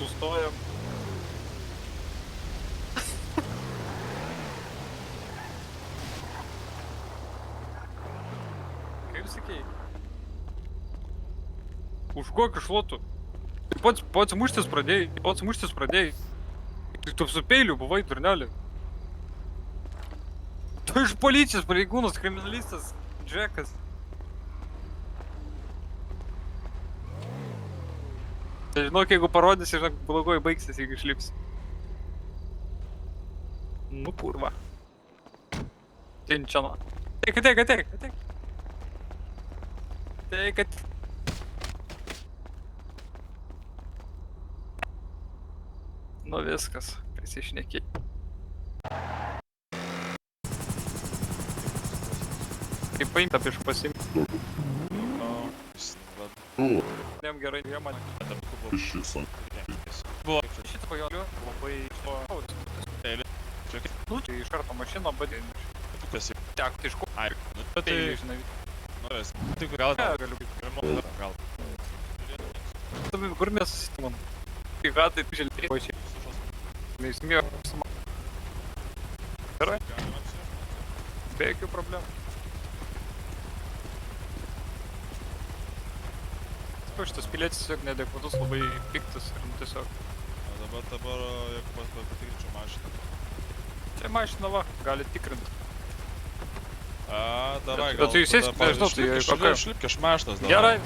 Sustojam. Kaip sakei? Už kokį šluotų? Pats muštis pradėjai. Tu su peiliu buvai, turnelį. Tu iš policijos pareigūnas, kriminalistas, Džekas. Žinok, jeigu parodysi, žinok, blogai baigsis, jeigu išlipsi. Nu, kurva. Tinčiana. Ateik. Nu viskas, prisišnekė. Kaip paimta prieš pasimti. Jam gerai, jie man. Buvo šitą pajoliu, labai nu, tai iš karto mašiną badėjai. Tu kas jau tek, tai iš ko? Ai, nu tai žinai. Nu, tai gal galiu pirmo, gal. Kur mes susitimam? Tai ką tai želpėjai pačiai? Neįsmėjo apsima. Gerai? Be jokių problemų. Šitas pilietis tiesiog neadekvatus, labai piktas ir tiesiog. Dabar jeigu patikrinčiau mašiną. Čia mašina va, gali tikrint. Davai, gal. Bet tu jūs esi, nežinau, tai kokia. Išlipk iš mašinos, davai. Gerai.